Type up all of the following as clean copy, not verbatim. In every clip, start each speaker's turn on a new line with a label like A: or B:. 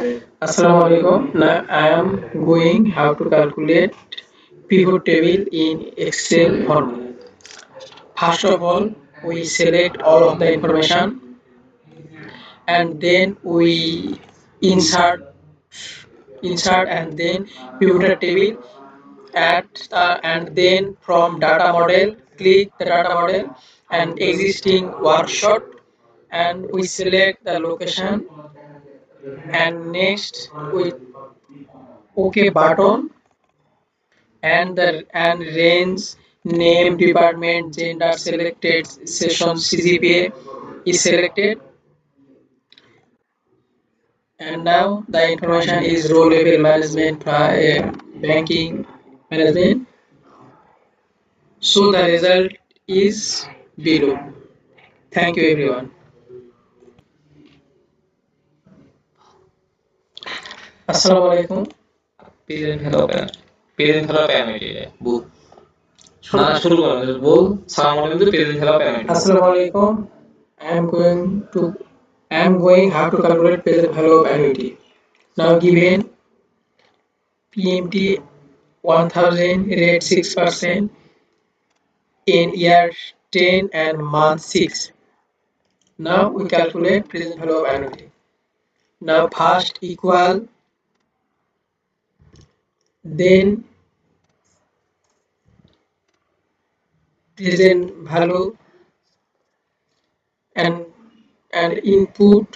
A: Assalamu alaikum. Now I am going how to calculate pivot table in Excel format. First of all, we select all of the information and then we insert and then pivot table and then from data model click the data model and existing workshop and we select the location and next we OK button and the and range name department gender selected session CGPA is selected and now the information is row level management banking management, so the result is below. Thank you everyone. Assalamu alaikum.
B: Present hello parent. Present hello parent এটা বউ না শুরু করো বউ সালাম আলাইকুম present hello parent.
A: Assalamu alaikum. I am going how to calculate present value of annuity. Now given PMT 1000 rate 6% in year 10 and month 6. Now we calculate present value of annuity. Now first equal, then present value and input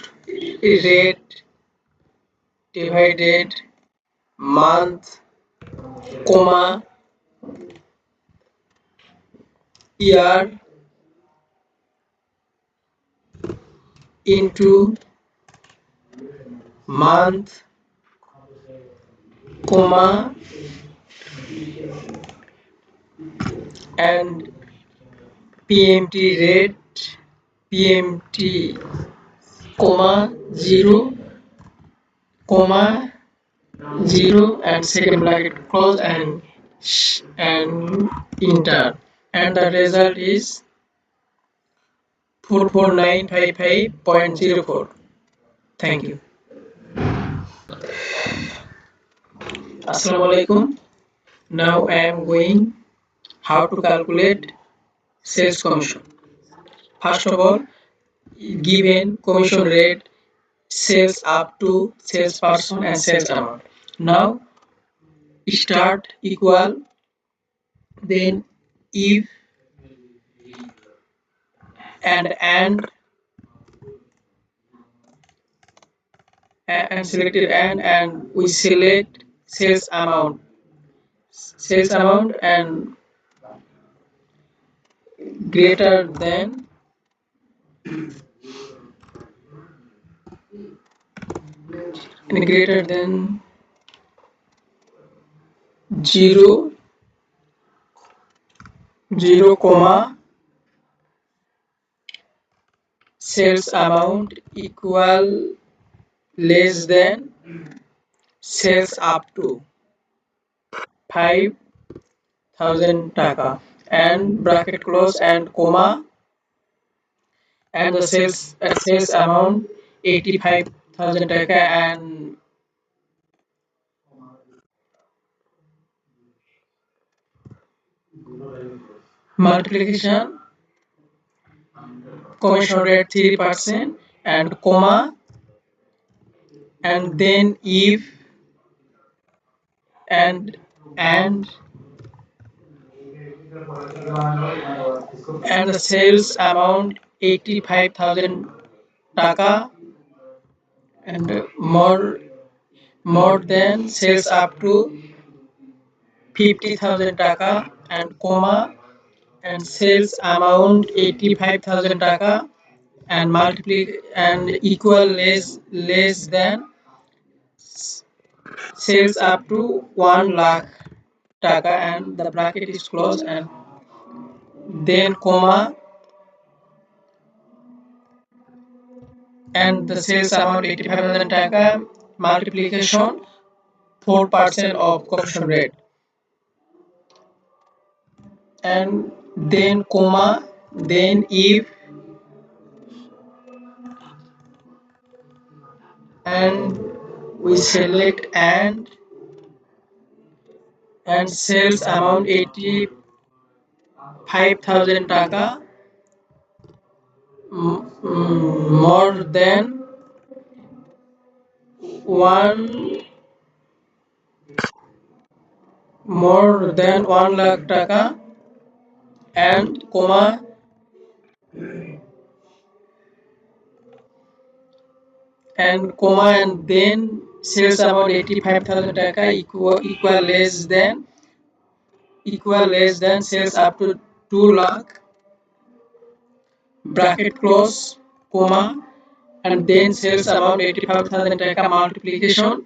A: rate divided month comma year into month comma and PMT rate PMT comma 0 comma 0 and second bracket close and enter and the result is 44955.04. Thank you. Assalamu alaikum. Now I am going how to calculate sales commission. First of all, given commission rate, sales up to salesperson and sales amount. Now start equal, then if and selected and we select sales amount and greater than 0 comma sales amount equal less than sales up to 5,000 taka and bracket close and comma and the sales amount 85,000 taka and multiplication commission rate 3% and comma and then if and the sales amount 85,000 taka and more than sales up to 50,000 taka and comma and sales amount 85,000 taka and multiply and equal less than sales up to 1 lakh taka and the bracket is closed and then comma and the sales amount 85,000 taka multiplication 4% of commission rate and then comma then if and we select and sales amount 85,000 taka, more than one one lakh taka, and and then sales amount 85,000 taka equal less than sales up to 2 lakh, bracket close, comma, and then sales amount 85,000 taka multiplication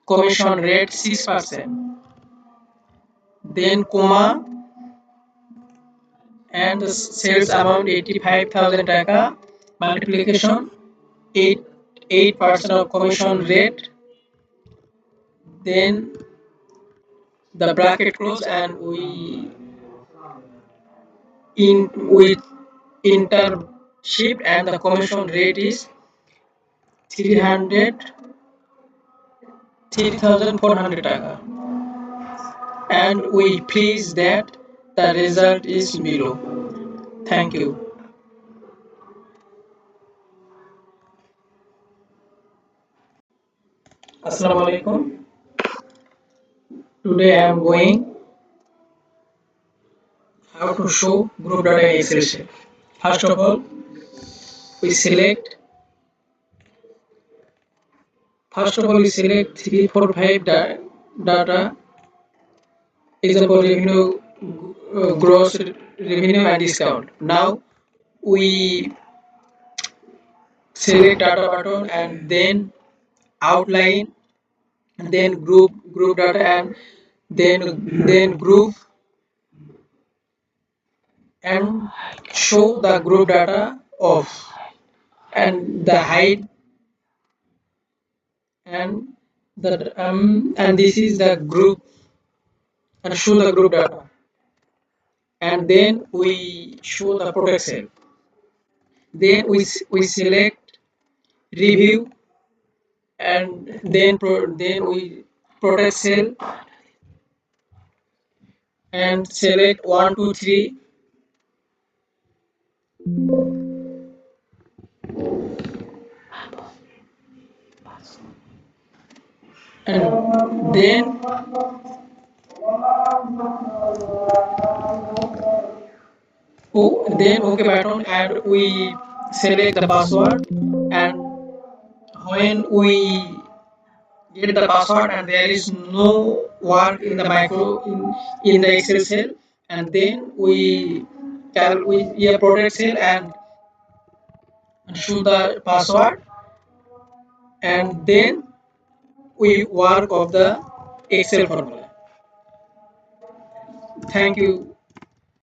A: commission rate 6%, then comma, and the sales amount 85,000 taka multiplication 8% of commission rate, then the bracket close, and we enter shift, and the commission rate is 300 3,400 taka, and we please that the result is below. Thank you. Assalamu alaikum. Today I am going how to show group data in Excel sheet. First of all, we select we select 3, 4, 5 data. Example, revenue, gross revenue and discount. Now we select data button, and then outline, and then group data, and then group, and show the group data of, and the height, and and this is the group, and show the group data, and then we show the protect cell, then we select review, and then we protect cell, and select 1 2 3, and then OK button, and we select the password, and when we get the password and there is no work in the in the Excel cell, and then we protect cell, and show the password, and then we work of the Excel formula. Thank you.